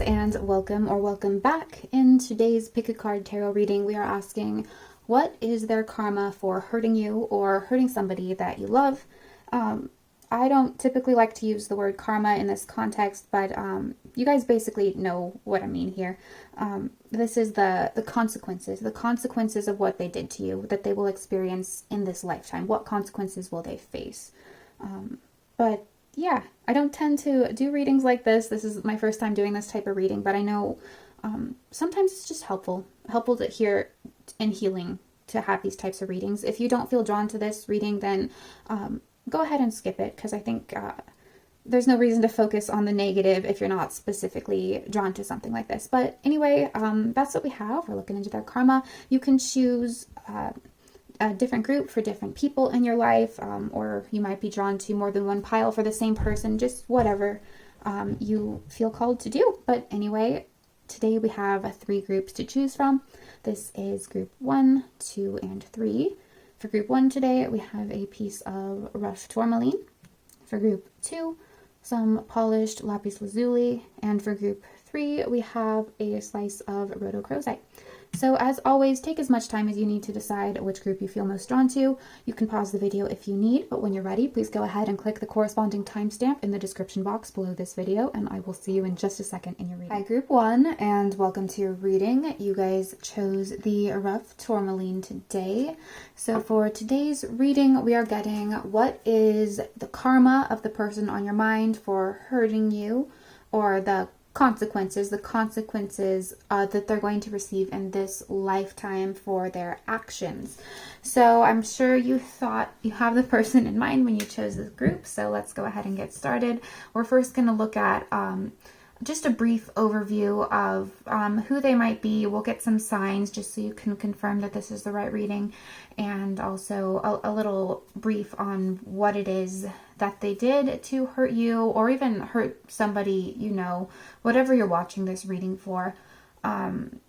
guys, and welcome back. In today's Pick a Card Tarot reading, we are asking, what is their karma for hurting you or hurting somebody that you love? I don't typically like to use the word karma in this context, but you guys basically know what I mean here. This is the consequences of what they did to you, that they will experience in this lifetime. What consequences will they face? But yeah, I don't tend to do readings like this. This is my first time doing this type of reading, but I know sometimes it's just helpful to hear and healing to have these types of readings. If you don't feel drawn to this reading, then go ahead and skip it, because I think there's no reason to focus on the negative if you're not specifically drawn to something like this. But anyway, that's what we have. We're looking into their karma. You can choose a different group for different people in your life, or you might be drawn to more than one pile for the same person, just whatever you feel called to do. But anyway, today we have 3 groups to choose from. This is group 1, 2, and 3. For group 1 today, we have a piece of rough tourmaline. For group 2, some polished lapis lazuli. And for group 3, we have a slice of rhodochrosite. So as always, take as much time as you need to decide which group you feel most drawn to. You can pause the video if you need, but when you're ready, please go ahead and click the corresponding timestamp in the description box below this video, and I will see you in just a second in your reading. Hi group 1, and welcome to your reading. You guys chose the rough tourmaline today. So for today's reading, we are getting what is the karma of the person on your mind for hurting you, or the consequences that they're going to receive in this lifetime for their actions. So I'm sure you thought you have the person in mind when you chose this group, so let's go ahead and get started. We're first going to look at just a brief overview of who they might be. We'll get some signs just so you can confirm that this is the right reading, and also a little brief on what it is that they did to hurt you, or even hurt somebody you know, whatever you're watching this reading for. I'm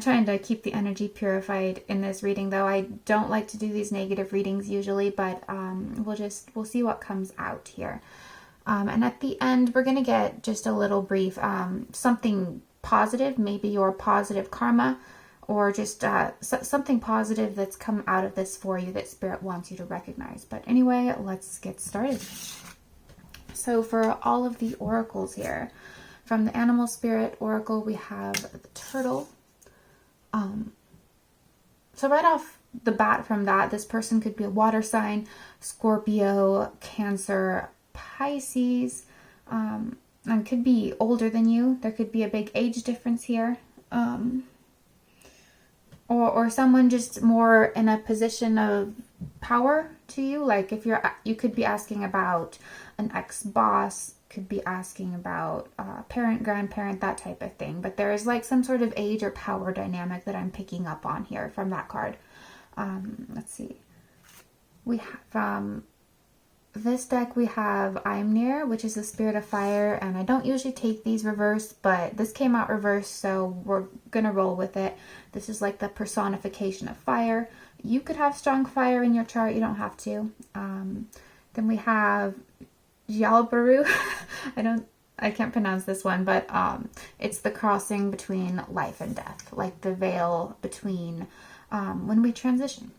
trying to keep the energy purified in this reading, though. I don't like to do these negative readings usually, but we'll see what comes out here. And at the end, we're going to get just a little brief, something positive, maybe your positive karma, or just something positive that's come out of this for you that Spirit wants you to recognize. But anyway, let's get started. So for all of the oracles here, from the Animal Spirit Oracle, we have the Turtle. So right off the bat from that, this person could be a water sign, Scorpio, Cancer, Pisces, and could be older than you. There could be a big age difference here, or someone just more in a position of power to you. Like if you could be asking about an ex-boss, could be asking about parent, grandparent, that type of thing. But there is like some sort of age or power dynamic that I'm picking up on here from that card. Let's see. We have this deck, we have I'm Near, which is the Spirit of Fire, and I don't usually take these reversed, but this came out reversed, so we're gonna roll with it. This is like the personification of fire. You could have strong fire in your chart, you don't have to. Then we have Yalbaru. I can't pronounce this one, but it's the crossing between life and death, like the veil between when we transition.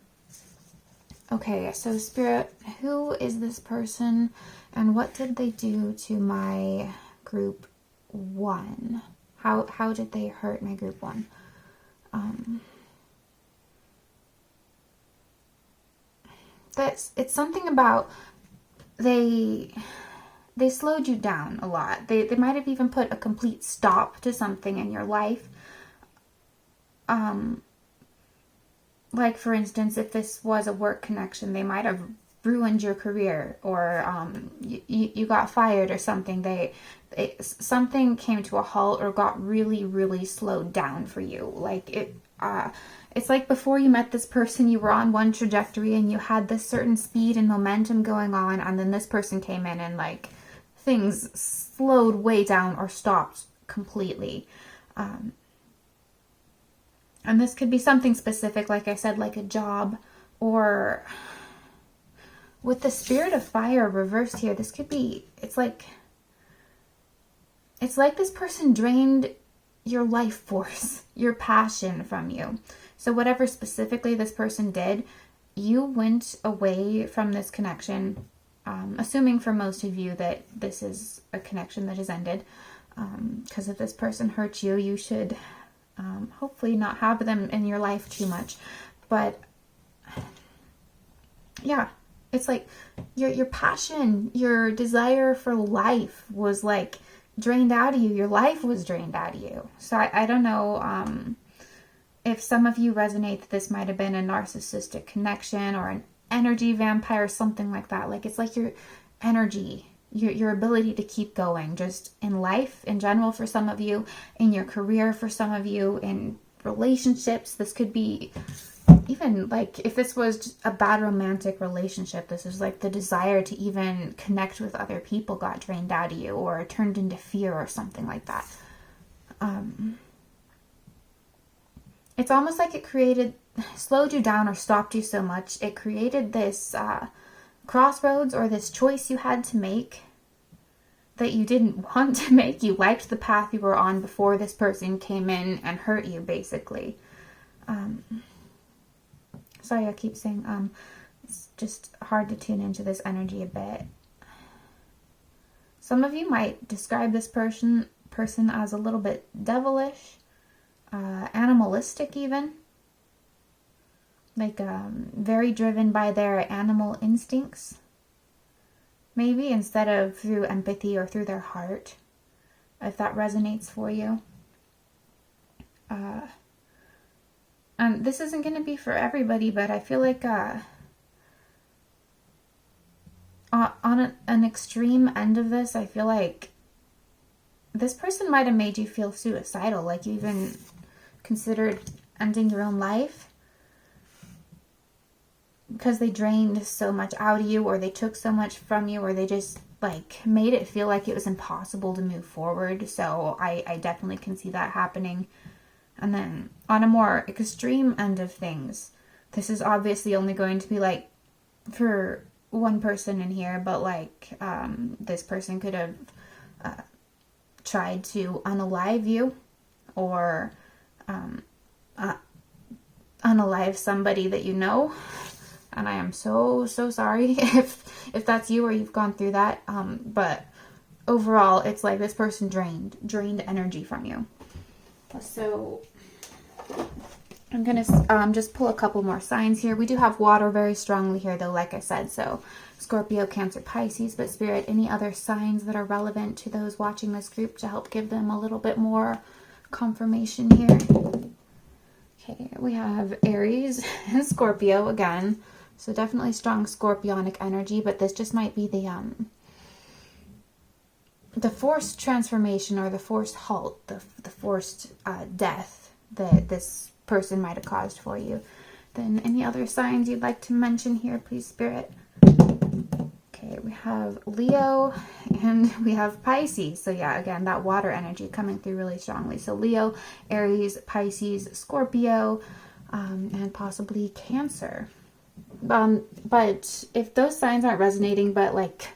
Okay, so Spirit, who is this person and what did they do to my group 1? How did they hurt my group 1? It's something about they slowed you down a lot. They might have even put a complete stop to something in your life. Like, for instance, if this was a work connection, they might have ruined your career, or you got fired or something. Something came to a halt or got really, really slowed down for you. Like, it's like before you met this person, you were on one trajectory and you had this certain speed and momentum going on, and then this person came in and, like, things slowed way down or stopped completely. And this could be something specific, like I said, like a job, or with the Spirit of Fire reversed here, this could be, it's like it's like this person drained your life force, your passion from you. So whatever specifically this person did, you went away from this connection, assuming for most of you that this is a connection that has ended. Because if this person hurt you, you should hopefully not have them in your life too much. But yeah, it's like your passion, your desire for life was like drained out of you. Your life was drained out of you. So I don't know if some of you resonate that this might have been a narcissistic connection or an energy vampire, something like that. Like it's like your energy, your ability to keep going just in life in general for some of you, in your career for some of you, in relationships. This could be even like if this was a bad romantic relationship, this is like the desire to even connect with other people got drained out of you or turned into fear or something like that. It's almost like it slowed you down or stopped you so much. It created this crossroads or this choice you had to make that you didn't want to make. You liked the path you were on before this person came in and hurt you, basically. Sorry, I keep saying it's just hard to tune into this energy a bit. Some of you might describe this person as a little bit devilish, animalistic even. Like very driven by their animal instincts. Maybe instead of through empathy or through their heart, if that resonates for you. This isn't going to be for everybody, but I feel like on an extreme end of this, I feel like this person might have made you feel suicidal, like you even considered ending your own life because they drained so much out of you, or they took so much from you, or they just like made it feel like it was impossible to move forward. So I definitely can see that happening. And then on a more extreme end of things, this is obviously only going to be like for one person in here, but like this person could have tried to unalive you or unalive somebody that you know. And I am so sorry if that's you or you've gone through that. But overall, it's like this person drained energy from you. So I'm going to just pull a couple more signs here. We do have water very strongly here, though, like I said. So Scorpio, Cancer, Pisces. But Spirit, any other signs that are relevant to those watching this group to help give them a little bit more confirmation here? Okay, we have Aries and Scorpio again. So definitely strong scorpionic energy, but this just might be the forced transformation or the forced halt, the forced death that this person might have caused for you. Then any other signs you'd like to mention here, please, Spirit? Okay, we have Leo and we have Pisces. So yeah, again, that water energy coming through really strongly. So Leo, Aries, Pisces, Scorpio, and possibly Cancer. But if those signs aren't resonating, but like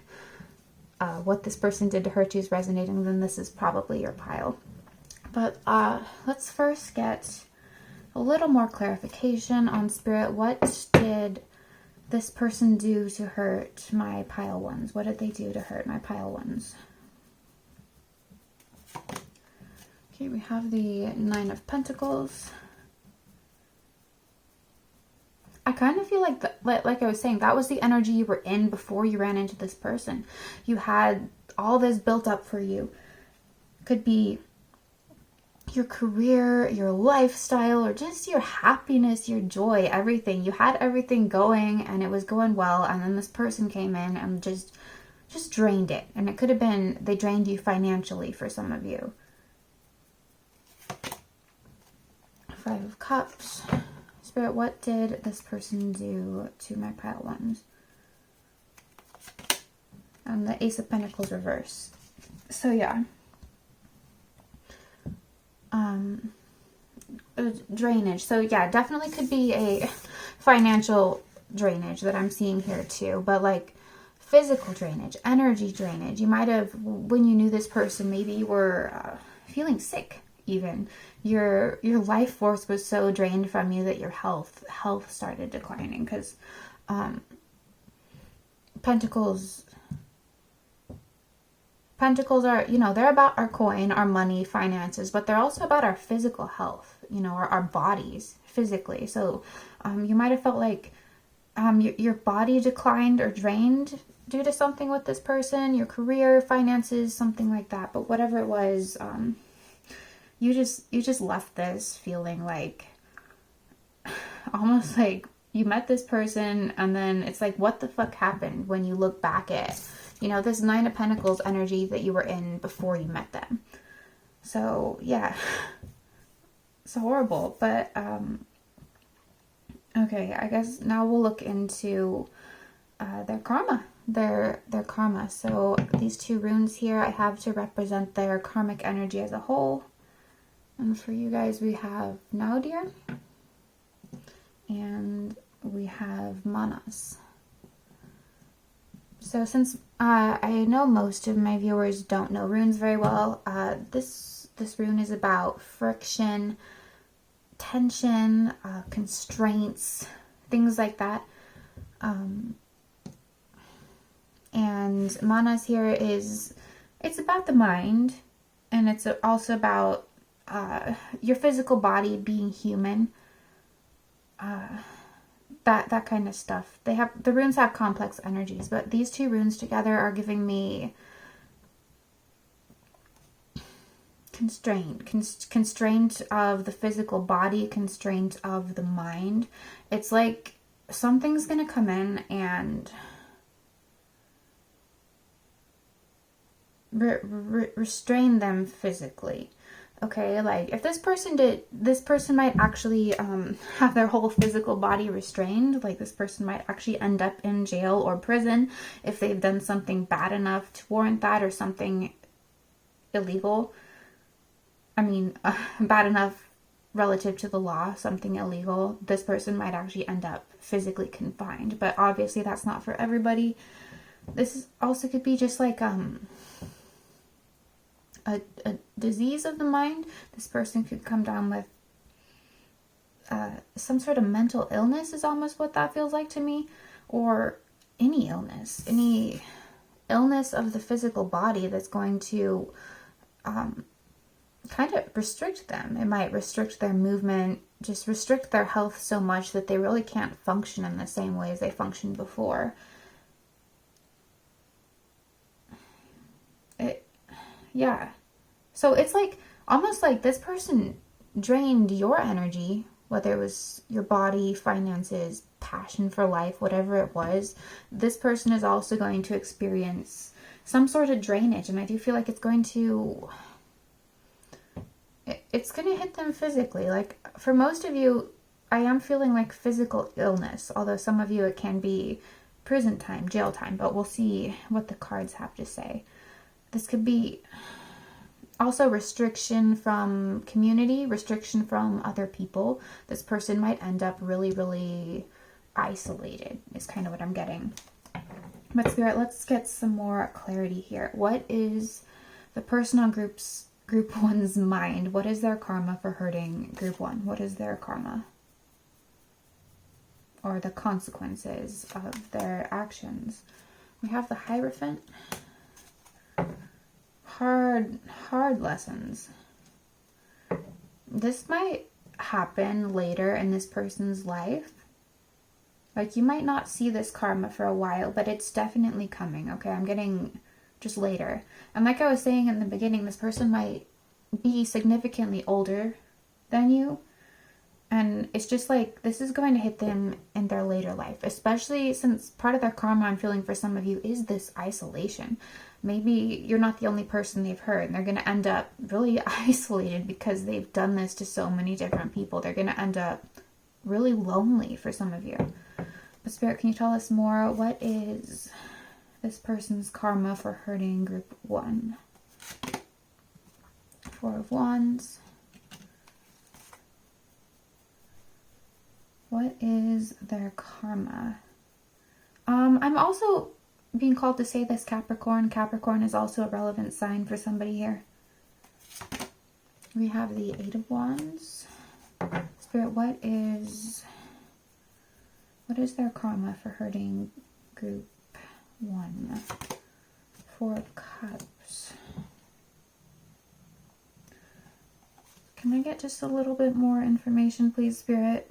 what this person did to hurt you is resonating, then this is probably your pile. But let's first get a little more clarification on Spirit. What did this person do to hurt my pile ones? What did they do to hurt my pile ones? Okay, we have the Nine of Pentacles. I kind of feel like, like I was saying, that was the energy you were in before you ran into this person. You had all this built up for you. Could be your career, your lifestyle, or just your happiness, your joy, everything. You had everything going and it was going well, and then this person came in and just drained it. And it could have been they drained you financially for some of you. Five of Cups. Spirit, what did this person do to my pile ones? And the Ace of Pentacles reverse. So yeah. Drainage. So yeah, definitely could be a financial drainage that I'm seeing here too. But like physical drainage, energy drainage. You might have, when you knew this person, maybe you were feeling sick even. Your life force was so drained from you that your health started declining, because Pentacles are, they're about our coin, our money, finances, but they're also about our physical health, our bodies physically. So you might have felt like your body declined or drained due to something with this person, your career, finances, something like that. But whatever it was, you just left this feeling like, almost like you met this person and then it's like, what the fuck happened when you look back at, this Nine of Pentacles energy that you were in before you met them. So yeah, it's horrible. But okay, I guess now we'll look into their karma. Their karma. So these two runes here I have to represent their karmic energy as a whole. And for you guys, we have Naudir and we have Manas. So since I know most of my viewers don't know runes very well, this rune is about friction, tension, constraints, things like that. And Manas here it's about the mind, and it's also about your physical body being human. That kind of stuff. The runes have complex energies, but these two runes together are giving me constraint of the physical body, constraint of the mind. It's like something's gonna come in and restrain them physically. Okay, like if this person might actually have their whole physical body restrained. Like this person might actually end up in jail or prison if they've done something bad enough to warrant that, or something illegal. I mean, bad enough relative to the law, something illegal. This person might actually end up physically confined, but obviously that's not for everybody. This also could be just like a disease of the mind. This person could come down with some sort of mental illness is almost what that feels like to me, or any illness of the physical body that's going to kind of restrict them. It might restrict their movement, just restrict their health so much that they really can't function in the same way as they functioned before. Yeah. So it's like, almost like this person drained your energy, whether it was your body, finances, passion for life, whatever it was. This person is also going to experience some sort of drainage, and I do feel like it's going to hit them physically. Like for most of you, I am feeling like physical illness, although some of you it can be prison time, jail time, but we'll see what the cards have to say. This could be also restriction from community, restriction from other people. This person might end up really, really isolated, is kind of what I'm getting. But Spirit, let's get some more clarity here. What is the person on Group 1's mind? What is their karma for hurting Group 1? What is their karma? Or the consequences of their actions? We have the Hierophant. Hard lessons. This might happen later in this person's life. Like you might not see this karma for a while, but it's definitely coming. Okay, I'm getting just later. And like I was saying in the beginning, this person might be significantly older than you. And it's just like, this is going to hit them in their later life, especially since part of their karma I'm feeling for some of you is this isolation. Maybe you're not the only person they've hurt, and they're going to end up really isolated because they've done this to so many different people. They're going to end up really lonely for some of you. But Spirit, can you tell us more? What is this person's karma for hurting Group 1? Four of Wands. What is their karma? I'm also being called to say this, Capricorn. Capricorn is also a relevant sign for somebody here. We have the Eight of Wands. Spirit, what is their karma for hurting group 1? Four of Cups. Can I get just a little bit more information, please, Spirit?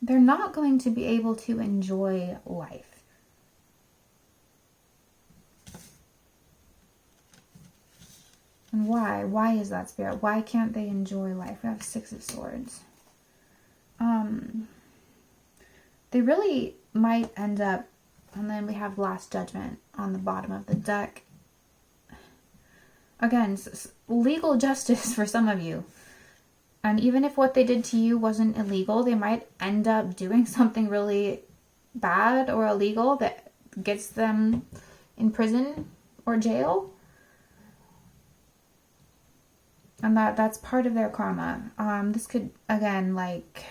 They're not going to be able to enjoy life. And why? Why is that, Spirit? Why can't they enjoy life? We have Six of Swords. They really might end up, and then we have Last Judgment on the bottom of the deck. Again, legal justice for some of you. And even if what they did to you wasn't illegal, they might end up doing something really bad or illegal that gets them in prison or jail. And that's part of their karma. This could, again, like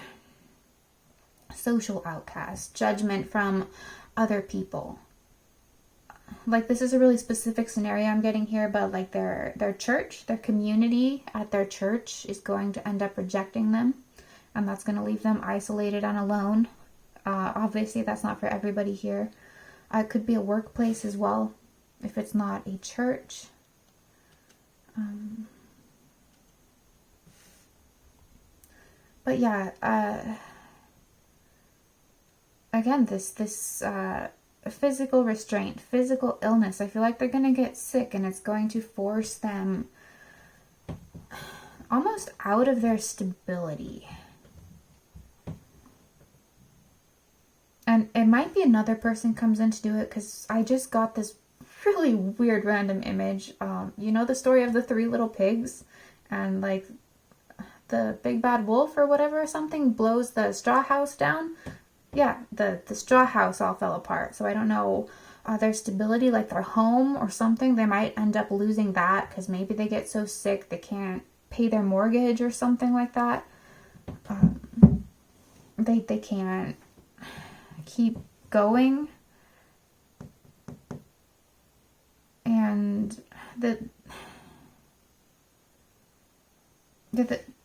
social outcast, judgment from other people. Like, this is a really specific scenario I'm getting here, but like their church, their community at their church is going to end up rejecting them, and that's going to leave them isolated and alone. Obviously, that's not for everybody here. It could be a workplace as well, if it's not a church. But yeah, again, this physical restraint, physical illness. I feel like they're going to get sick, and it's going to force them almost out of their stability. And it might be another person comes in to do it, because I just got this really weird random image. You know the story of the three little pigs, and like the big bad wolf or whatever or something blows the straw house down? Yeah, the straw house all fell apart. So I don't know their stability, like their home or something. They might end up losing that because maybe they get so sick they can't pay their mortgage or something like that. They can't keep going. And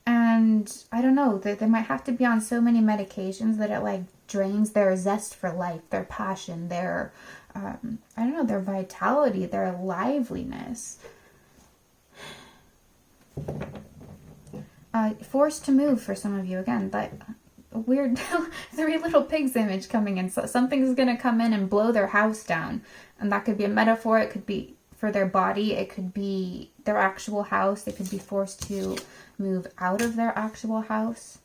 and I don't know, they might have to be on so many medications that it like drains their zest for life, their passion, their, I don't know, their vitality, their liveliness. Forced to move for some of you. Again, that weird three little pigs image coming in. So something's going to come in and blow their house down. And that could be a metaphor. It could be for their body. It could be their actual house. They could be forced to move out of their actual house.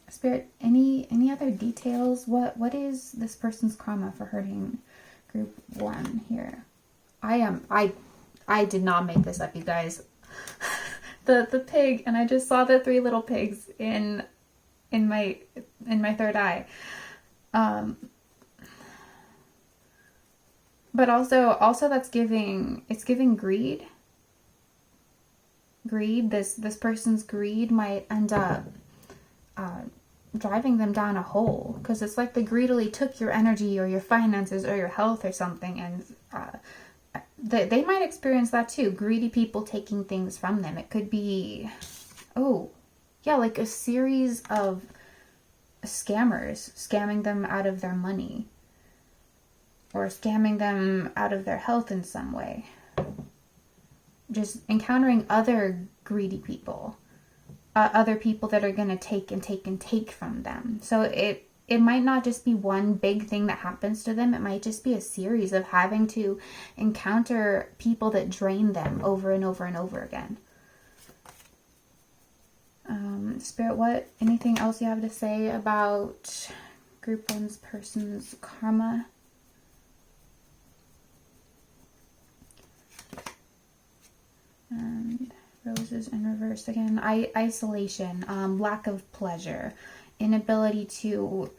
Spirit, any other details? What is this person's karma for hurting group 1 here? I did not make this up, you guys. the pig, and I just saw the three little pigs in my third eye. But also that's giving greed. Greed, this person's greed might end up driving them down a hole, because it's like they greedily took your energy or your finances or your health or something, and they might experience that too. Greedy people taking things from them. It could be, like a series of scammers scamming them out of their money, or scamming them out of their health in some way. Just encountering other greedy people, other people that are going to take and take and take from them. So it might not just be one big thing that happens to them. It might just be a series of having to encounter people that drain them over and over and over again. Spirit, anything else you have to say about group 1's person's karma? And roses in reverse again. Isolation, lack of pleasure, inability to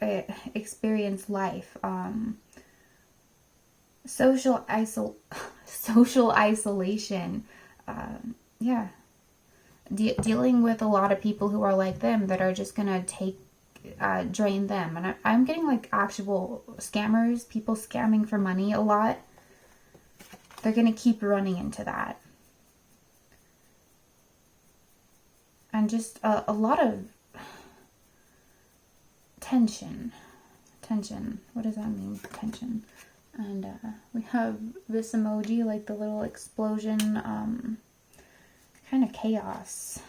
experience life, social isolation. Dealing with a lot of people who are like them, that are just gonna take drain them. And I'm getting like actual scammers, people scamming for money a lot. They're going to keep running into that. And just a lot of tension. Tension. What does that mean? Tension. And we have this emoji, like the little explosion, kind of chaos.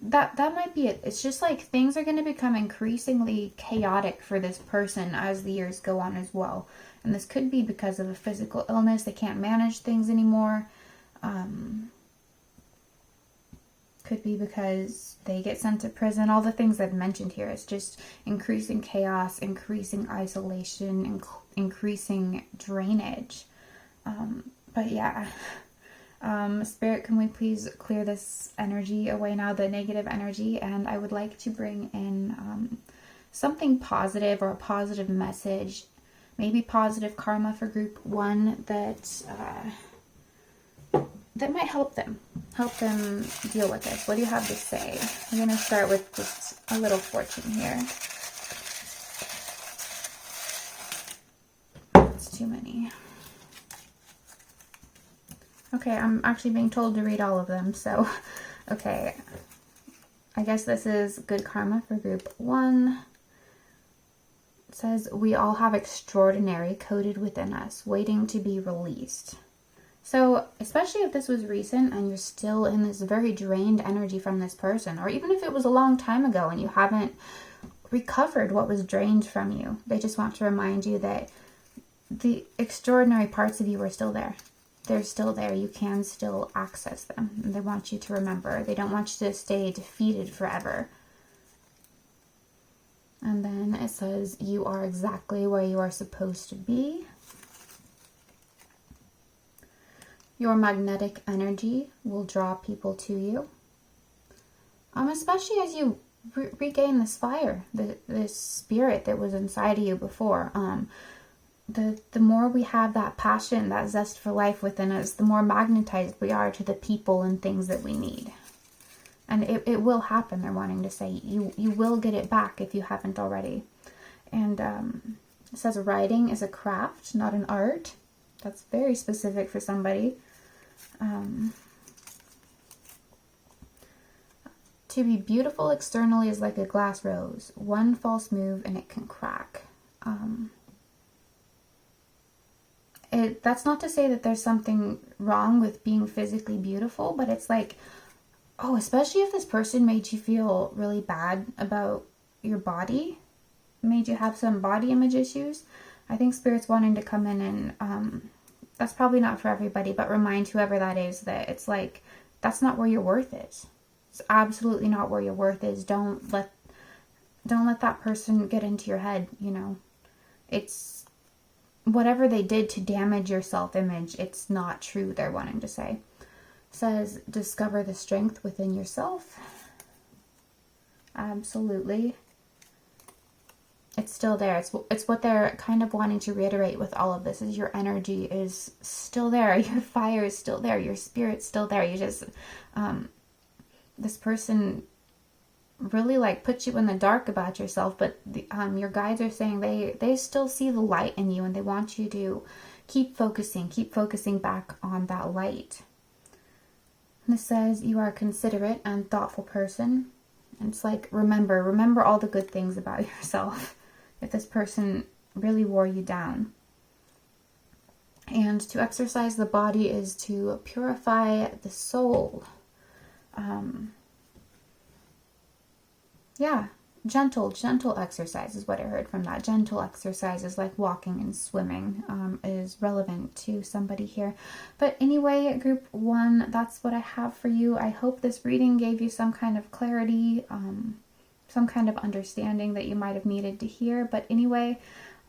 That might be it. It's just like things are going to become increasingly chaotic for this person as the years go on as well. And this could be because of a physical illness. They can't manage things anymore. Could be because they get sent to prison. All the things I've mentioned here. It's just increasing chaos, increasing isolation, increasing drainage. But yeah. Spirit, can we please clear this energy away now, the negative energy? And I would like to bring in something positive or a positive message. Maybe positive karma for group 1 that might help them deal with this. What do you have to say? We're going to start with just a little fortune here. It's too many. Okay, I'm actually being told to read all of them, so, okay. I guess this is good karma for group 1. It says, we all have extraordinary coded within us, waiting to be released. So, especially if this was recent and you're still in this very drained energy from this person, or even if it was a long time ago and you haven't recovered what was drained from you, they just want to remind you that the extraordinary parts of you are still there. They're still there. You can still access them. And they want you to remember. They don't want you to stay defeated forever. And then it says, you are exactly where you are supposed to be. Your magnetic energy will draw people to you. Especially as you regain this fire, this spirit that was inside of you before. The more we have that passion, that zest for life within us, the more magnetized we are to the people and things that we need. And it will happen, they're wanting to say. You will get it back if you haven't already. And it says writing is a craft, not an art. That's very specific for somebody. To be beautiful externally is like a glass rose. One false move and it can crack. That's not to say that there's something wrong with being physically beautiful, but it's like, oh, especially if this person made you feel really bad about your body, made you have some body image issues, I think Spirit's wanting to come in and, that's probably not for everybody, but remind whoever that is that it's like, that's not where your worth is. It's absolutely not where your worth is. Don't let that person get into your head, you know. It's whatever they did to damage your self-image, it's not true, they're wanting to say. It says, discover the strength within yourself. Absolutely. It's still there. It's what they're kind of wanting to reiterate with all of this, is your energy is still there. Your fire is still there. Your spirit's still there. You just, this person really like puts you in the dark about yourself, but your guides are saying they still see the light in you and they want you to keep focusing back on that light. And it says you are a considerate and thoughtful person. And it's like, remember all the good things about yourself if this person really wore you down. And to exercise the body is to purify the soul. Yeah, gentle exercise is what I heard from that. Gentle exercises like walking and swimming is relevant to somebody here. But anyway, group 1, that's what I have for you. I hope this reading gave you some kind of clarity, some kind of understanding that you might have needed to hear. But anyway,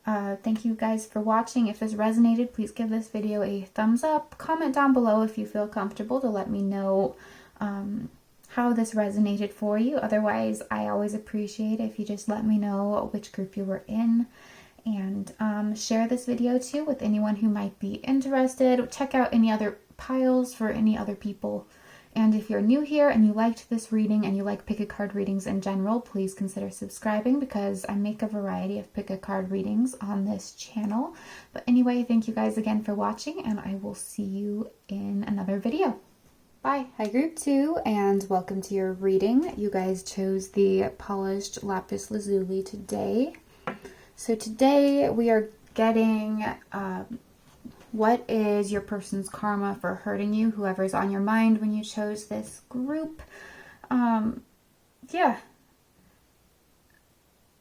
thank you guys for watching. If this resonated, please give this video a thumbs up. Comment down below if you feel comfortable to let me know how this resonated for you. Otherwise, I always appreciate if you just let me know which group you were in. And share this video too with anyone who might be interested. Check out any other piles for any other people And if you're new here and you liked this reading and you like pick a card readings in general, please consider subscribing because I make a variety of pick a card readings on this channel. But anyway, thank you guys again for watching, and I will see you in another video. Bye. Hi group 2, and welcome to your reading. You guys chose the polished lapis lazuli today. So today we are getting what is your person's karma for hurting you, whoever's on your mind when you chose this group. Yeah.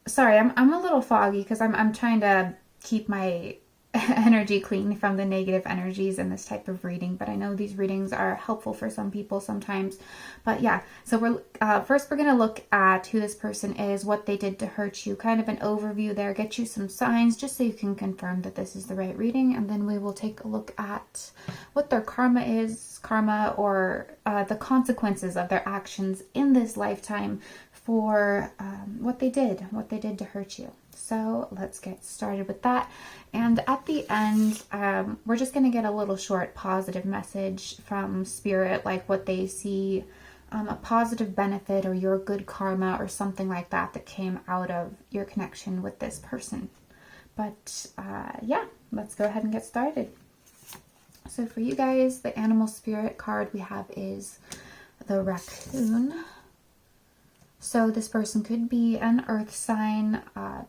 Sorry, I'm a little foggy because I'm trying to keep my energy clean from the negative energies in this type of reading, but I know these readings are helpful for some people sometimes. But yeah, so we're first we're gonna look at who this person is, what they did to hurt you, kind of an overview there, get you some signs just so you can confirm that this is the right reading, and then we will take a look at what their karma is, or the consequences of their actions in this lifetime for what they did to hurt you. So let's get started with that. And at the end, we're just going to get a little short positive message from Spirit, like what they see, a positive benefit or your good karma or something like that that came out of your connection with this person. But yeah, let's go ahead and get started. So for you guys, the animal spirit card we have is the raccoon. So this person could be an earth sign,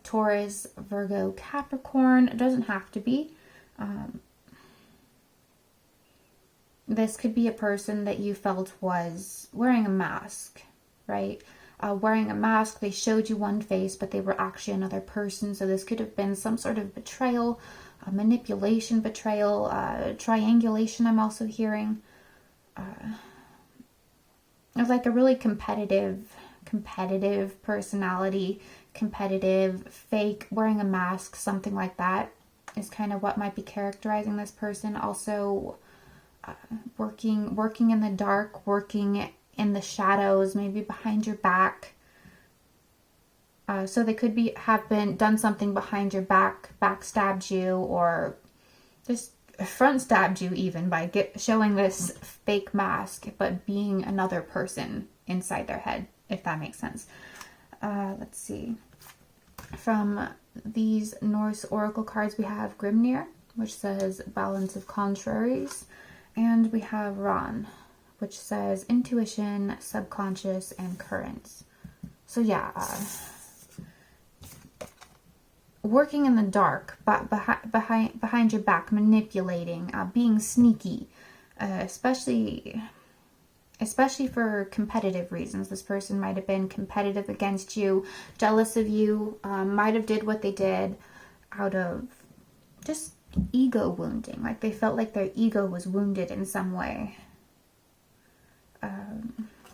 Taurus, Virgo, Capricorn. It doesn't have to be. This could be a person that you felt was wearing a mask, right? Wearing a mask, they showed you one face, but they were actually another person. So this could have been some sort of betrayal, manipulation, betrayal, triangulation I'm also hearing. It was like a really competitive personality, competitive, fake, wearing a mask, something like that is kind of what might be characterizing this person. Also working in the dark, working in the shadows, maybe behind your back. So they could have done something behind your back, backstabbed you, or just front stabbed you even by showing this fake mask, but being another person inside their head, if that makes sense. Let's see. From these Norse oracle cards, we have Grimnir, which says balance of contraries, and we have Ran, which says intuition, subconscious, and currents. So yeah, working in the dark, behind your back, manipulating, being sneaky, especially for competitive reasons. This person might have been competitive against you, jealous of you, might have did what they did out of just ego wounding. Like they felt like their ego was wounded in some way.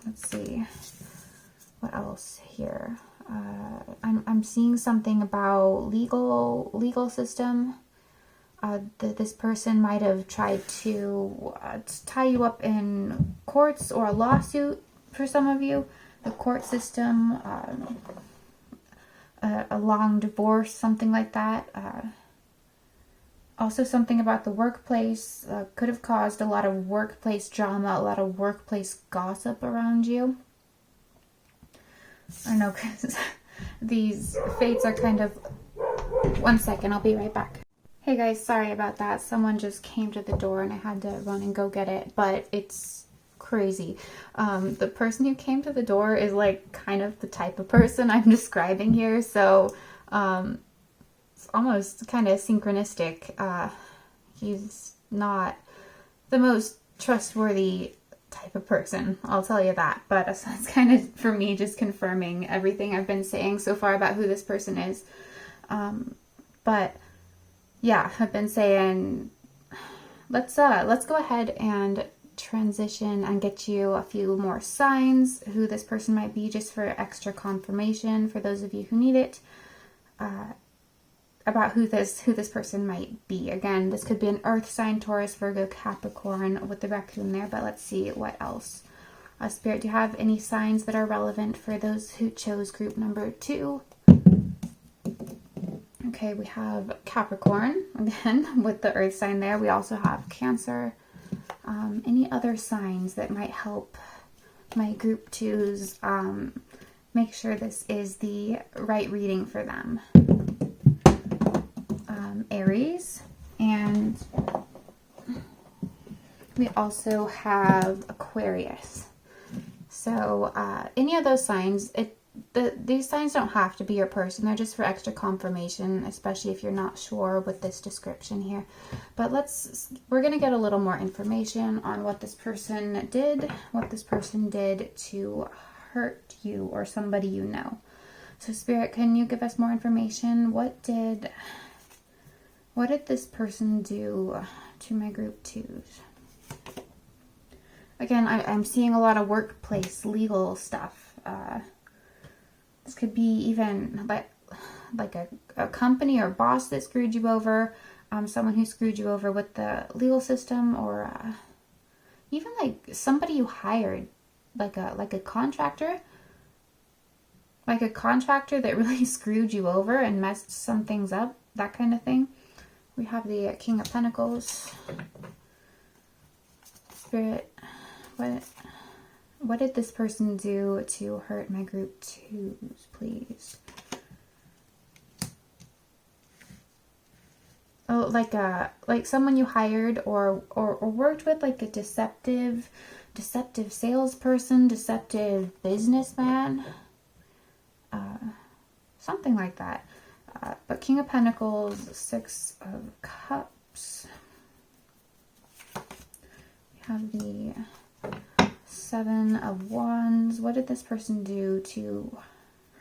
Let's see. What else here? I'm seeing something about legal system. This person might have tried to tie you up in courts or a lawsuit for some of you. The court system, a long divorce, something like that. Also something about the workplace could have caused a lot of workplace drama, a lot of workplace gossip around you. I know, because these fates are kind of... One second, I'll be right back. Hey guys, sorry about that. Someone just came to the door and I had to run and go get it, but it's crazy. The person who came to the door is like kind of the type of person I'm describing here, so it's almost kind of synchronistic. He's not the most trustworthy type of person, I'll tell you that, but it's kind of, for me, just confirming everything I've been saying so far about who this person is. But yeah, I've been saying, let's go ahead and transition and get you a few more signs who this person might be, just for extra confirmation for those of you who need it, about who this person might be. Again, this could be an earth sign, Taurus, Virgo, Capricorn with the raccoon there, but let's see what else. Spirit, do you have any signs that are relevant for those who chose group number 2? Okay, we have Capricorn, again, with the earth sign there. We also have Cancer, Any other signs that might help my group twos make sure this is the right reading for them? Aries, and we also have Aquarius. So any of those signs, these signs don't have to be your person. They're just for extra confirmation, especially if you're not sure with this description here. But we're going to get a little more information on what this person did to hurt you or somebody you know. So Spirit, can you give us more information? What did this person do to my group twos? Again, I'm seeing a lot of workplace legal stuff. This could be even like a company or boss that screwed you over, someone who screwed you over with the legal system, or even like somebody you hired, like a contractor. Like a contractor that really screwed you over and messed some things up, that kind of thing. We have the King of Pentacles. Spirit, what did this person do to hurt my group twos, please? Oh, like someone you hired or worked with, like a deceptive salesperson, deceptive businessman, something like that. But King of Pentacles, Six of Cups. We have the Seven of Wands. What did this person do to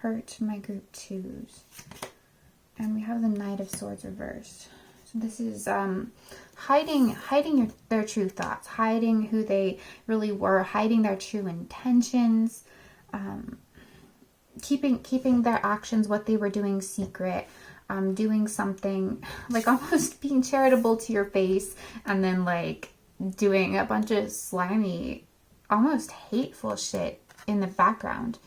hurt my group twos? And we have the Knight of Swords reversed. So this is hiding their true thoughts, hiding who they really were, hiding their true intentions, keeping their actions, what they were doing, secret. Doing something like almost being charitable to your face, and then like doing a bunch of slimy, almost hateful shit in the background.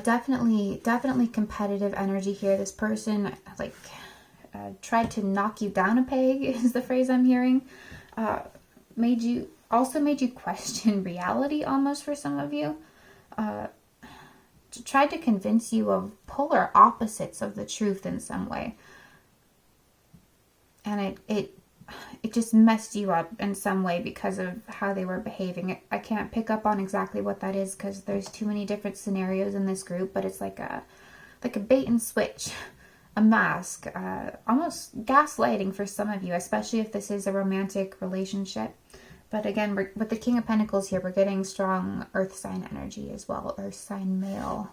Definitely competitive energy here. This person like tried to knock you down a peg is the phrase I'm hearing. Made you question reality almost for some of you. Tried to convince you of polar opposites of the truth in some way. And it just messed you up in some way because of how they were behaving. I can't pick up on exactly what that is because there's too many different scenarios in this group, but it's like a bait and switch, a mask, almost gaslighting for some of you, especially if this is a romantic relationship. But again, with the King of Pentacles here, we're getting strong earth sign energy as well, earth sign male.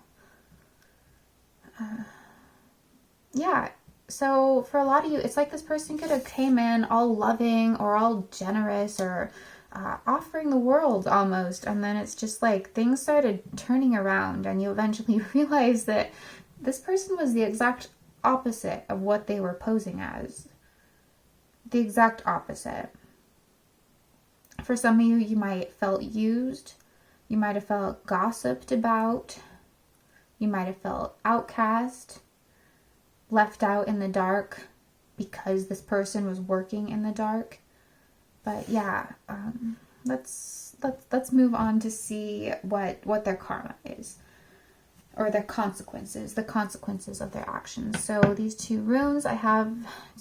Yeah. So for a lot of you, it's like this person could have came in all loving or all generous or offering the world almost. And then it's just like things started turning around and you eventually realize that this person was the exact opposite of what they were posing as. The exact opposite. For some of you, you might have felt used. You might have felt gossiped about. You might have felt outcast. Left out in the dark because this person was working in the dark. But yeah, let's move on to see what their karma is, or their consequences, the consequences of their actions. So these two runes I have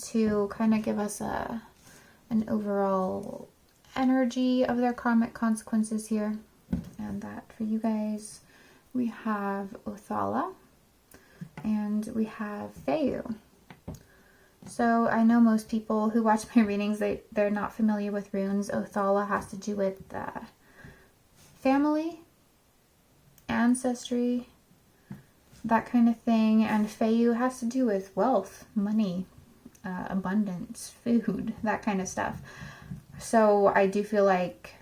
to kind of give us an overall energy of their karmic consequences here. And that for you guys, we have Othala. And we have Feyu. So I know most people who watch my readings, they're not familiar with runes. Othala has to do with family, ancestry, that kind of thing. And Feyu has to do with wealth, money, abundance, food, that kind of stuff. So I do feel like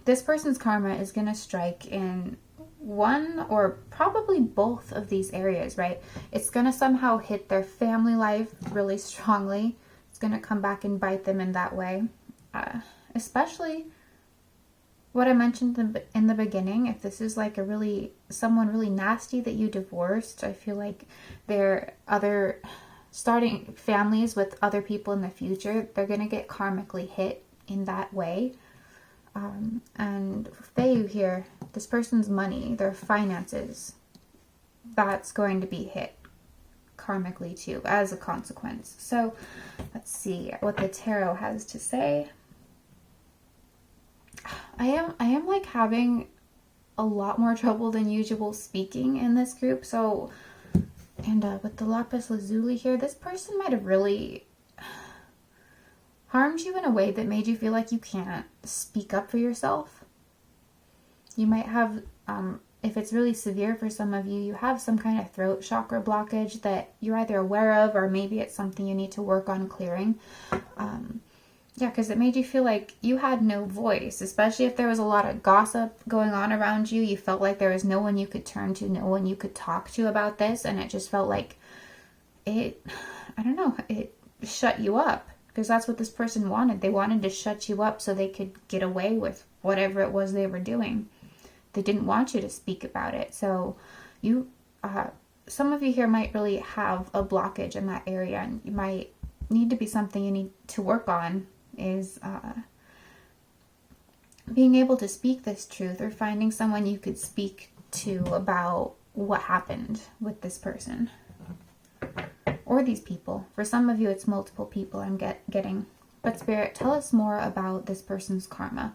this person's karma is going to strike in one or probably both of these areas, right? It's going to somehow hit their family life really strongly. It's going to come back and bite them in that way. Especially what I mentioned in the beginning, if this is like someone really nasty that you divorced, I feel like their other starting families with other people in the future, they're going to get karmically hit in that way. And Fayu here, this person's money, their finances, that's going to be hit karmically too as a consequence. So let's see what the tarot has to say. I am like having a lot more trouble than usual speaking in this group. So, and with the lapis lazuli here, this person might have really harmed you in a way that made you feel like you can't speak up for yourself. You might have, if it's really severe for some of you, you have some kind of throat chakra blockage that you're either aware of, or maybe it's something you need to work on clearing. Yeah, because it made you feel like you had no voice, especially if there was a lot of gossip going on around you. You felt like there was no one you could turn to, no one you could talk to about this, and it just felt like it shut you up, because that's what this person wanted. They wanted to shut you up so they could get away with whatever it was they were doing. They didn't want you to speak about it. So you, some of you here might really have a blockage in that area, and you might need to be something you need to work on is being able to speak this truth, or finding someone you could speak to about what happened with this person or these people. For some of you, it's multiple people I'm getting. But Spirit, tell us more about this person's karma.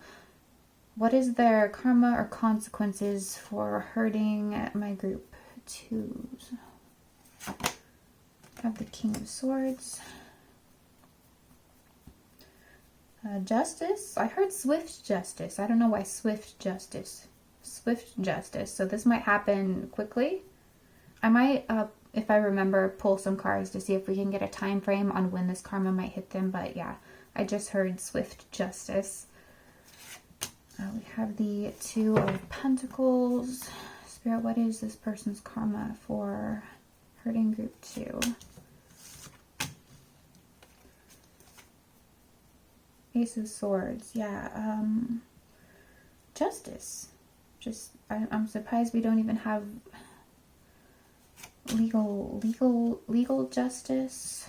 What is their karma or consequences for hurting my group twos? I have the King of Swords. Justice. I heard swift justice. I don't know why swift justice. Swift justice. So this might happen quickly. I might, if I remember, pull some cards to see if we can get a time frame on when this karma might hit them. But yeah, I just heard swift justice. We have the Two of Pentacles. Spirit, what is this person's karma for hurting group 2? Ace of Swords. Yeah. Justice. Just, I'm surprised we don't even have legal justice.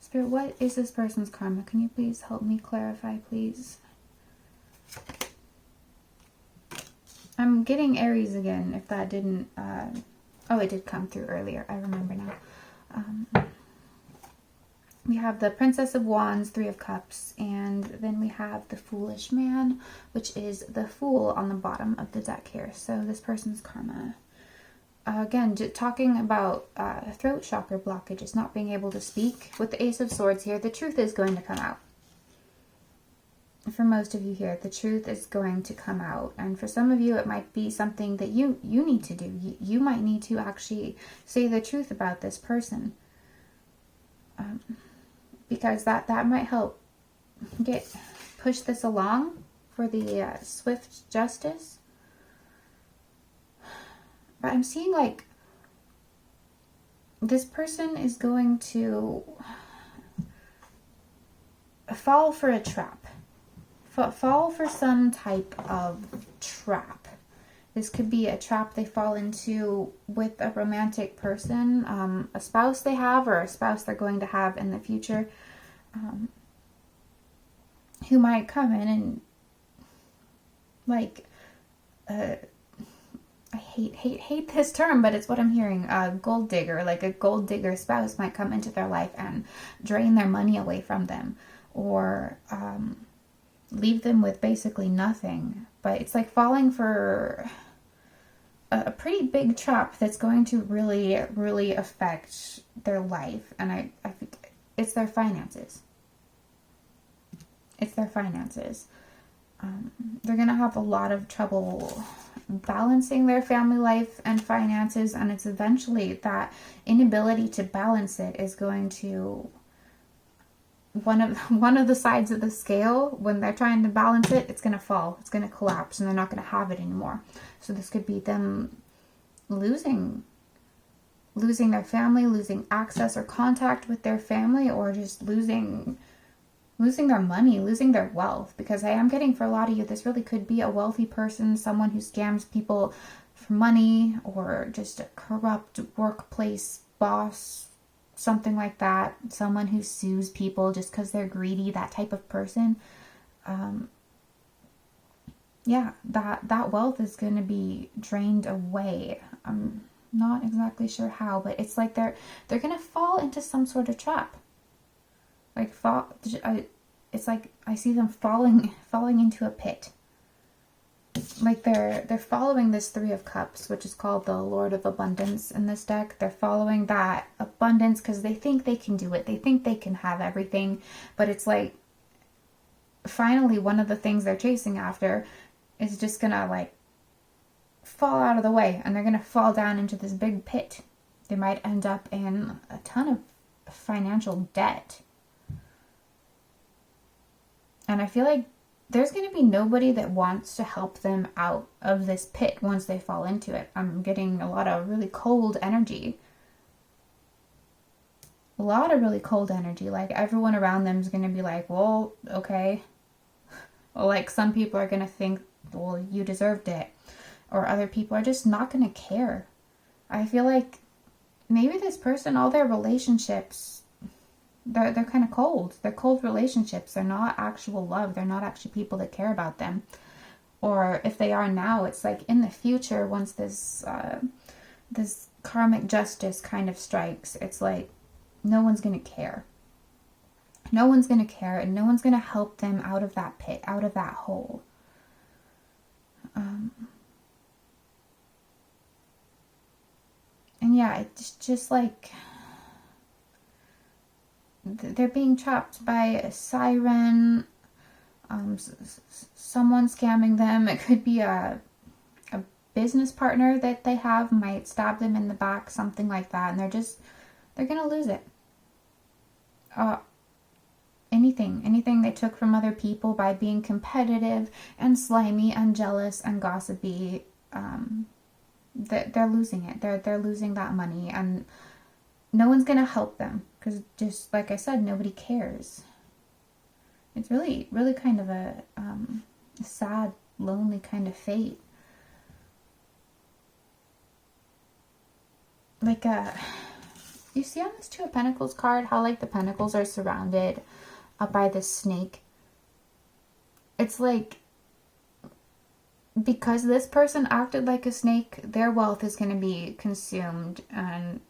Spirit, what is this person's karma? Can you please help me clarify, please? I'm getting Aries again, if that didn't... oh, it did come through earlier. I remember now. We have the Princess of Wands, Three of Cups, and then we have the Foolish Man, which is the Fool on the bottom of the deck here. So this person's karma. Again, talking about throat chakra blockage, is not being able to speak. With the Ace of Swords here, the truth is going to come out. For most of you here, the truth is going to come out. And for some of you, it might be something that you need to do. You might need to actually say the truth about this person. Because that might help push this along for the swift justice. But I'm seeing like this person is going to fall for a trap. Fall for some type of trap. This could be a trap they fall into with a romantic person, a spouse they have, or a spouse they're going to have in the future, who might come in and like, I hate this term, but it's what I'm hearing. A gold digger, like a gold digger spouse might come into their life and drain their money away from them, or leave them with basically nothing. But it's like falling for a pretty big trap that's going to really affect their life. And I think it's their finances. It's their finances. They're going to have a lot of trouble balancing their family life and finances, and it's eventually that inability to balance it is going to one of the sides of the scale. When they're trying to balance it, it's going to fall, it's going to collapse, and they're not going to have it anymore. So this could be them losing their family, losing access or contact with their family, or just losing losing their money, losing their wealth. Because I am getting, for a lot of you, this really could be a wealthy person, someone who scams people for money, or just a corrupt workplace boss, something like that. Someone who sues people just because they're greedy, that type of person. Yeah, that wealth is going to be drained away. I'm not exactly sure how, but it's like they're going to fall into some sort of trap. Like it's like I see them falling into a pit. Like they're following this Three of Cups, which is called the Lord of Abundance in this deck. They're following that abundance because they think they can do it. They think they can have everything, but it's like finally one of the things they're chasing after is just gonna like fall out of the way, and they're gonna fall down into this big pit. They might end up in a ton of financial debt. And I feel like there's going to be nobody that wants to help them out of this pit once they fall into it. I'm getting a lot of really cold energy. A lot of really cold energy. Like everyone around them is going to be like, well, okay. Or like some people are going to think, well, you deserved it. Or other people are just not going to care. I feel like maybe this person, all their relationships, they're kind of cold. They're cold relationships. They're not actual love. They're not actually people that care about them. Or if they are now, it's like in the future, once this this karmic justice kind of strikes, it's like no one's going to care. No one's going to care, and no one's going to help them out of that pit, out of that hole. And yeah, it's just like they're being trapped by a siren, someone scamming them. It could be a business partner that they have might stab them in the back, something like that, and they're gonna lose it. Anything they took from other people by being competitive and slimy and jealous and gossipy, they're losing it. They're losing that money, and no one's gonna help them because, just like I said, nobody cares. It's really, really kind of a sad, lonely kind of fate. Like you see on this Two of Pentacles card how like the pentacles are surrounded by this snake. It's like because this person acted like a snake, their wealth is going to be consumed and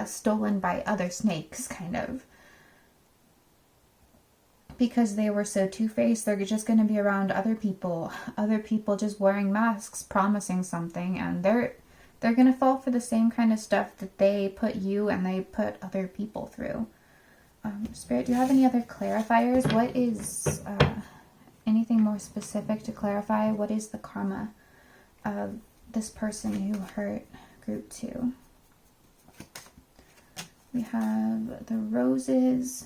stolen by other snakes, kind of. Because they were so two-faced, they're just going to be around other people just wearing masks, promising something, and they're going to fall for the same kind of stuff that they put you and they put other people through. Spirit, do you have any other clarifiers? What is anything more specific to clarify? What is the karma of this person who hurt group 2? We have the roses.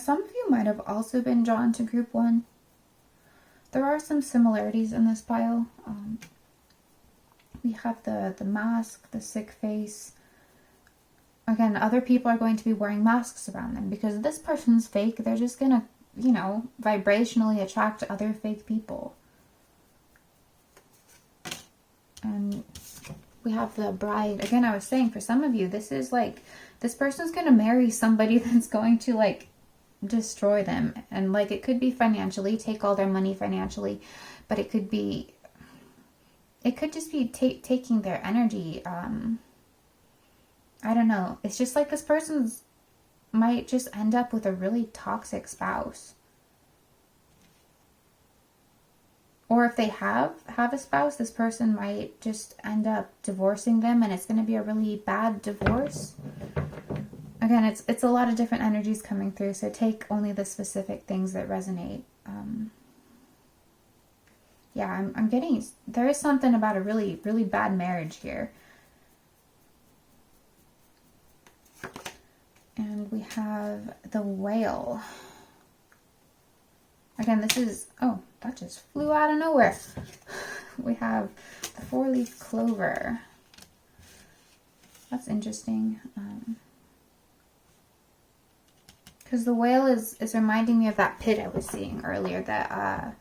Some of you might have also been drawn to group 1. There are some similarities in this pile. We have the mask, the sick face. Again, other people are going to be wearing masks around them because this person's fake. They're just going to, you know, vibrationally attract other fake people. And we have the bride. Again, I was saying, for some of you, this is like, this person's going to marry somebody that's going to, like, destroy them. And, like, it could be financially, take all their money financially, but it could be, it could just be taking their energy. I don't know. It's just like this person's might just end up with a really toxic spouse. Or if they have a spouse, this person might just end up divorcing them, and it's going to be a really bad divorce. Again, it's a lot of different energies coming through, so take only the specific things that resonate. Yeah, I'm getting, there is something about a really, really bad marriage here. And we have the whale. Again, this is, oh, that just flew out of nowhere. We have the 4-leaf clover. That's interesting. Because the whale is reminding me of that pit I was seeing earlier, that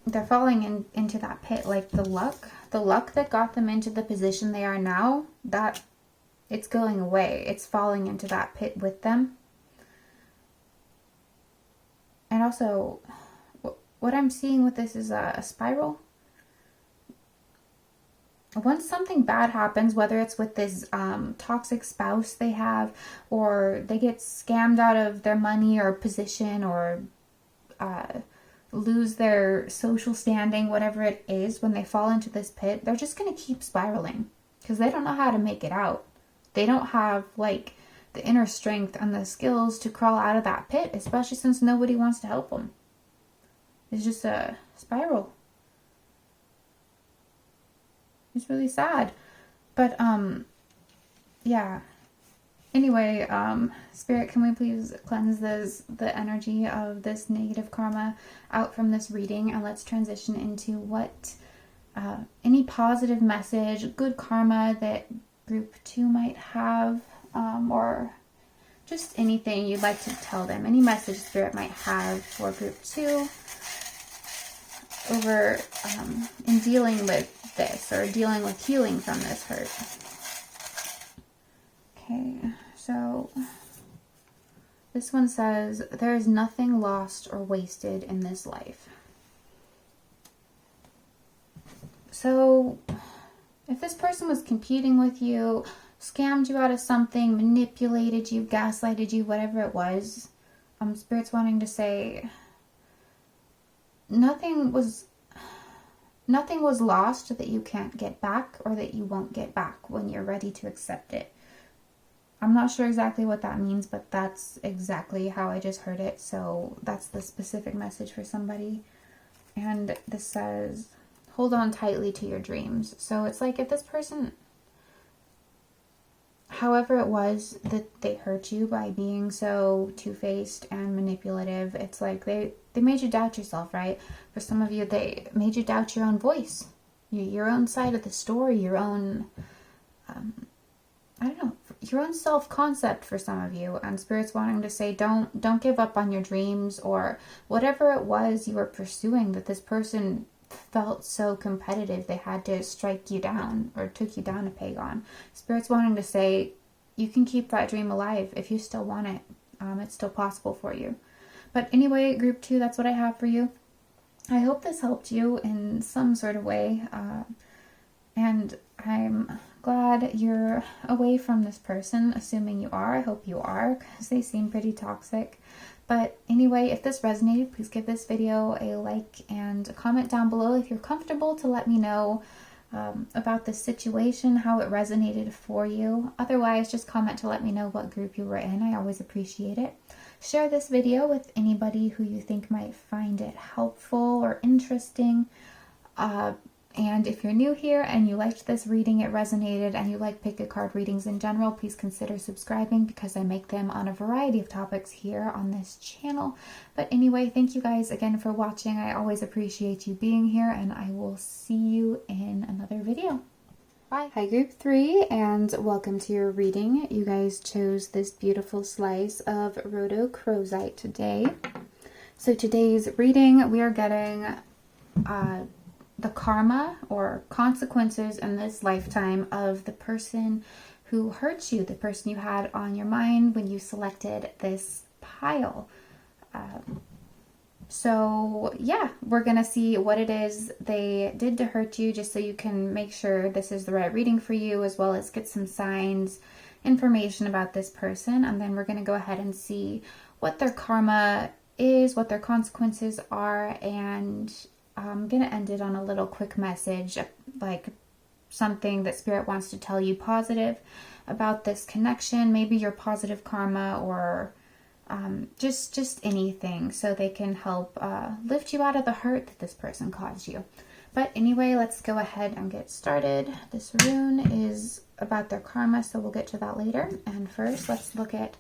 they're falling into that pit. Like the luck that got them into the position they are now, that it's going away. It's falling into that pit with them. And also, what I'm seeing with this is a spiral. Once something bad happens, whether it's with this toxic spouse they have, or they get scammed out of their money or position, or lose their social standing, whatever it is, when they fall into this pit, they're just going to keep spiraling because they don't know how to make it out. They don't have like the inner strength and the skills to crawl out of that pit, especially since nobody wants to help them. It's just a spiral. It's really sad. But, yeah. Anyway, Spirit, can we please cleanse the energy of this negative karma out from this reading, and let's transition into what, any positive message, good karma that group 2 might have, or just anything you'd like to tell them. Any message Spirit might have for group 2 over, in dealing with this, or dealing with healing from this hurt. Okay, so this one says, there is nothing lost or wasted in this life. So if this person was competing with you, scammed you out of something, manipulated you, gaslighted you, whatever it was, Spirit's wanting to say nothing was lost that you can't get back, or that you won't get back when you're ready to accept it. I'm not sure exactly what that means, but that's exactly how I just heard it. So that's the specific message for somebody. And this says, hold on tightly to your dreams. So it's like if this person, however it was that they hurt you by being so two-faced and manipulative, it's like they made you doubt yourself, right? For some of you, they made you doubt your own voice, your own side of the story, your own, I don't know, your own self-concept for some of you. And Spirit's wanting to say, don't give up on your dreams, or whatever it was you were pursuing that this person felt so competitive they had to strike you down, or took you down a peg on. Spirit's wanting to say, you can keep that dream alive if you still want it. It's still possible for you. But anyway, group 2, that's what I have for you. I hope this helped you in some sort of way. And I'm glad you're away from this person, assuming you are. I hope you are, because they seem pretty toxic. But anyway, if this resonated, please give this video a like and a comment down below if you're comfortable, to let me know about this situation, how it resonated for you. Otherwise, just comment to let me know what group you were in. I always appreciate it. Share this video with anybody who you think might find it helpful or interesting. And if you're new here and you liked this reading, it resonated, and you like pick a card readings in general, please consider subscribing, because I make them on a variety of topics here on this channel. But anyway, thank you guys again for watching. I always appreciate you being here, and I will see you in another video. Bye. Hi group 3, and welcome to your reading. You guys chose this beautiful slice of rhodochrosite today. So today's reading, we are getting the karma or consequences in this lifetime of the person who hurt you, the person you had on your mind when you selected this pile. So yeah, we're gonna see what it is they did to hurt you, just so you can make sure this is the right reading for you, as well as get some signs, information about this person. And then we're gonna go ahead and see what their karma is, what their consequences are, and I'm gonna end it on a little quick message, like something that Spirit wants to tell you positive about this connection, maybe your positive karma, or just anything, so they can help lift you out of the hurt that this person caused you. But anyway, let's go ahead and get started. This rune is about their karma, so we'll get to that later. And first, let's look at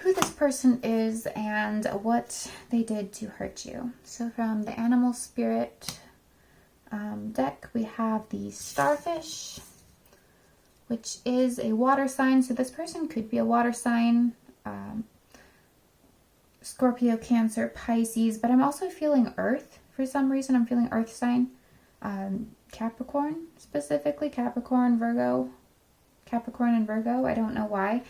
who this person is and what they did to hurt you. So from the Animal Spirit deck, we have the Starfish, which is a water sign. So this person could be a water sign, Scorpio, Cancer, Pisces, but I'm also feeling earth. For some reason, I'm feeling earth sign. Capricorn, specifically. Capricorn and Virgo. I don't know why,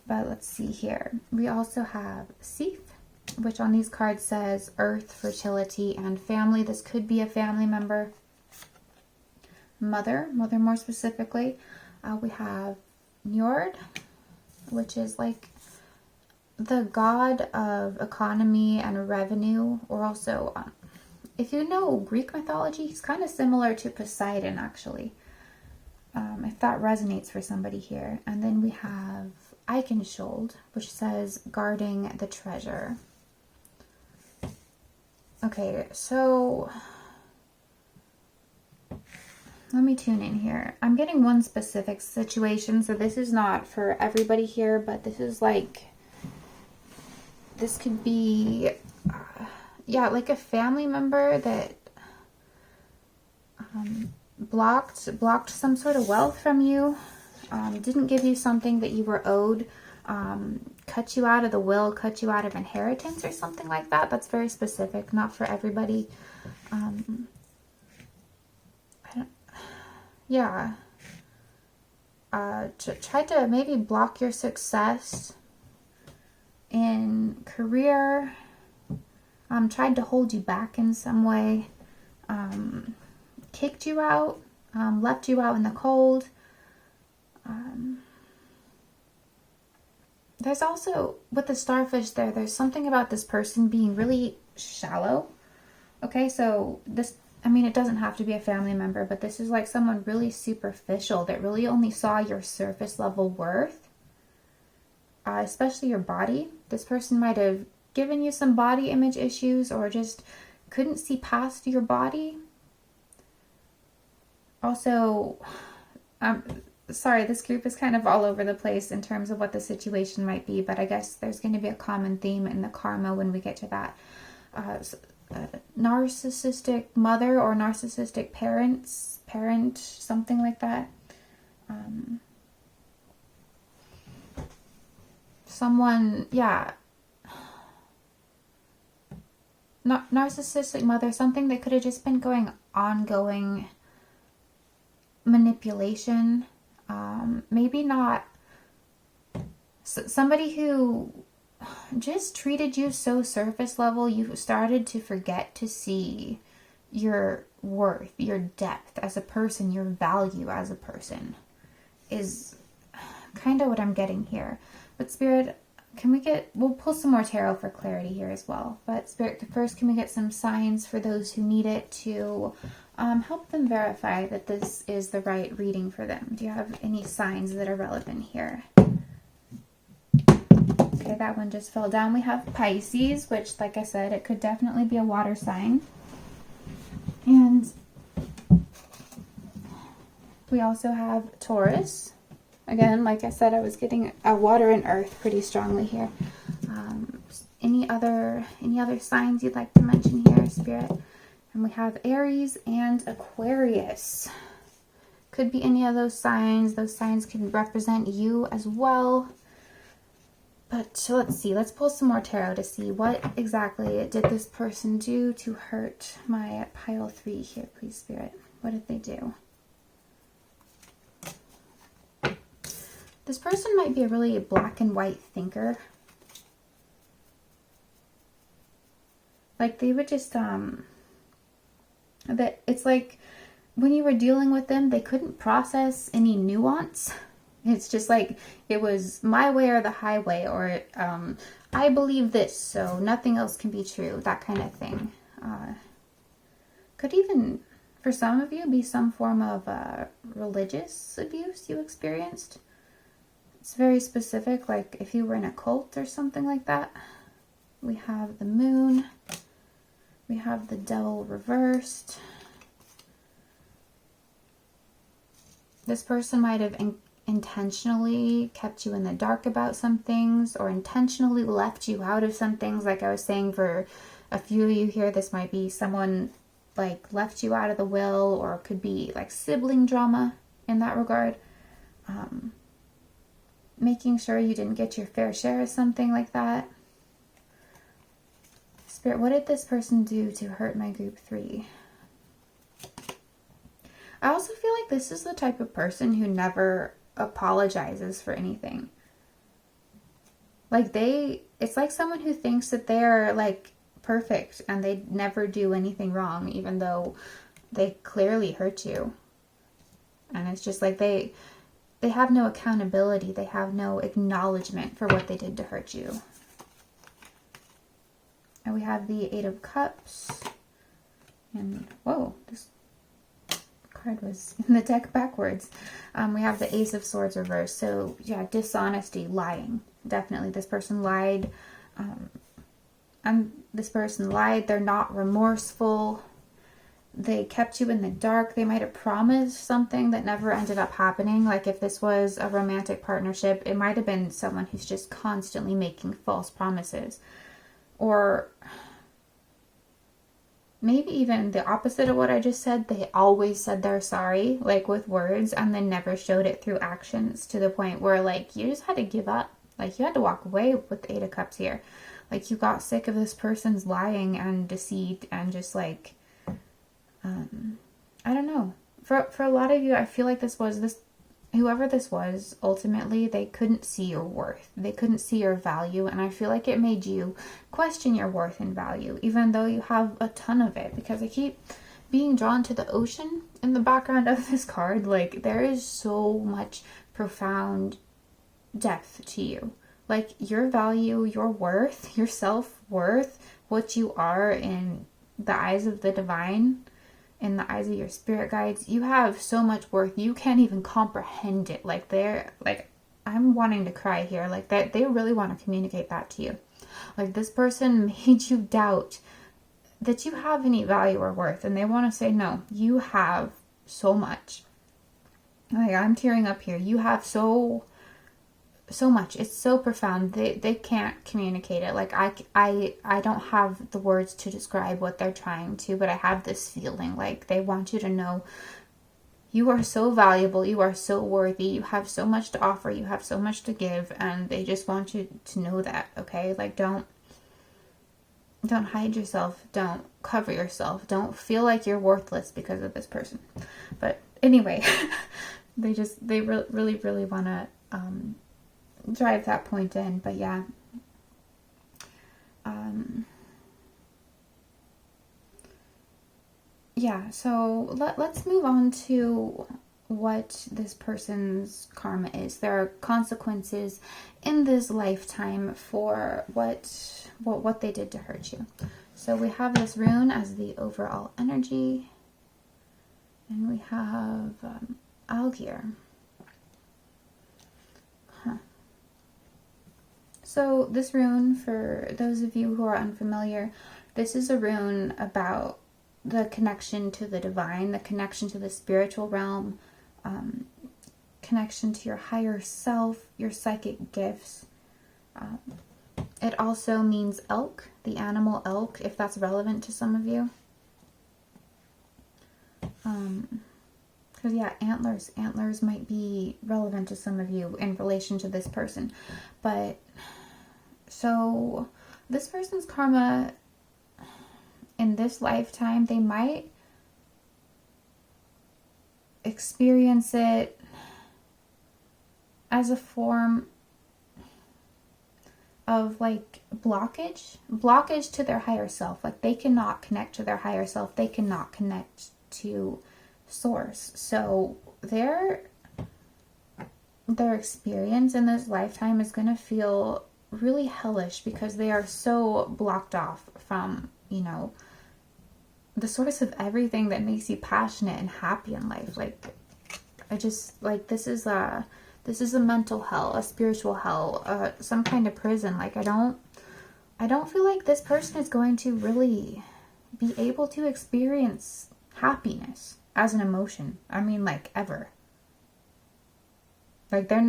but let's see here. We also have Seath, which on these cards says earth, fertility, and family. This could be a family member. Mother more specifically. We have Njord, which is like the god of economy and revenue, or also, if you know Greek mythology, he's kind of similar to Poseidon, actually. If that resonates for somebody here. And then we have Eichenschuld, which says guarding the treasure. Okay, so let me tune in here. I'm getting one specific situation, so this is not for everybody here, but this is like, this could be, yeah, like a family member that blocked some sort of wealth from you, didn't give you something that you were owed, cut you out of the will, cut you out of inheritance or something like that. That's very specific, not for everybody. Yeah. Tried to maybe block your success in career, tried to hold you back in some way, kicked you out, left you out in the cold. There's also, with the starfish there's something about this person being really shallow. Okay, so this, I mean, it doesn't have to be a family member, but this is like someone really superficial that really only saw your surface level worth, especially your body. This person might have given you some body image issues or just couldn't see past your body. Also, sorry, this group is kind of all over the place in terms of what the situation might be, but I guess there's going to be a common theme in the karma when we get to that. Narcissistic mother or narcissistic parent, something like that. Someone, yeah. Narcissistic mother, something that could have just been ongoing manipulation. Maybe not somebody who just treated you so surface level, you started to forget to see your worth, your depth as a person, your value as a person, is kind of what I'm getting here. But Spirit, we'll pull some more tarot for clarity here as well. But Spirit, first, can we get some signs for those who need it to help them verify that this is the right reading for them? Do you have any signs that are relevant here? Okay, that one just fell down. We have Pisces, which, like I said, it could definitely be a water sign. And we also have Taurus. Again, like I said, I was getting a water and earth pretty strongly here. Any other signs you'd like to mention here, Spirit? And we have Aries and Aquarius. Could be any of those signs. Those signs can represent you as well. But so let's see. Let's pull some more tarot to see what exactly did this person do to hurt my pile 3 here, please, Spirit. What did they do? This person might be a really black and white thinker. Like they would just, that it's like when you were dealing with them, they couldn't process any nuance. It's just like it was my way or the highway, or I believe this, so nothing else can be true, that kind of thing. Could even, for some of you, be some form of religious abuse you experienced. It's very specific, like if you were in a cult or something like that. We have the moon. We have the devil reversed. This person might have intentionally kept you in the dark about some things, or intentionally left you out of some things. Like I was saying, for a few of you here, this might be someone like left you out of the will, or it could be like sibling drama in that regard. making sure you didn't get your fair share of something like that. Spirit, what did this person do to hurt my group 3? I also feel like this is the type of person who never apologizes for anything. Like it's like someone who thinks that they're like perfect and they never do anything wrong, even though they clearly hurt you. And it's just like they have no accountability. They have no acknowledgement for what they did to hurt you. And we have the 8 of Cups. And whoa, this card was in the deck backwards. We have the Ace of Swords reversed. So yeah, dishonesty, lying. Definitely this person lied. And this person lied. They're not remorseful. They kept you in the dark. They might have promised something that never ended up happening. Like if this was a romantic partnership, it might have been someone who's just constantly making false promises. Or maybe even the opposite of what I just said. They always said they're sorry, like with words, and then never showed it through actions, to the point where like you just had to give up. Like you had to walk away with the 8 of Cups here. Like you got sick of this person's lying and deceit and just like, I don't know. For a lot of you, I feel like whoever this was, ultimately, they couldn't see your worth. They couldn't see your value. And I feel like it made you question your worth and value, even though you have a ton of it. Because I keep being drawn to the ocean in the background of this card. Like there is so much profound depth to you. Like your value, your worth, your self-worth, what you are in the eyes of the divine, in the eyes of your spirit guides, you have so much worth. You can't even comprehend it. Like I'm wanting to cry here. Like that, they really want to communicate that to you. Like this person made you doubt that you have any value or worth, and they want to say, no, you have so much. Like I'm tearing up here. You have so much. It's so profound. They can't communicate it. Like I don't have the words to describe what they're trying to, but I have this feeling like they want you to know you are so valuable, you are so worthy, you have so much to offer, you have so much to give, and they just want you to know that, okay? Like don't hide yourself, don't cover yourself, don't feel like you're worthless because of this person. But anyway, they really want to drive that point in. But yeah, so let's move on to what this person's karma is. There are consequences in this lifetime for what they did to hurt you. So we have this rune as the overall energy, and we have Algir. So this rune, for those of you who are unfamiliar, this is a rune about the connection to the divine, the connection to the spiritual realm, connection to your higher self, your psychic gifts. It also means elk, the animal elk, if that's relevant to some of you. Because yeah, antlers might be relevant to some of you in relation to this person. But so this person's karma in this lifetime, they might experience it as a form of like blockage to their higher self. Like they cannot connect to their higher self. They cannot connect to source. So their experience in this lifetime is going to feel really hellish because they are so blocked off from, the source of everything that makes you passionate and happy in life. Like I just like this is a mental hell, a spiritual hell, some kind of prison. Like I don't feel like this person is going to really be able to experience happiness as an emotion. I mean, like ever. Like they're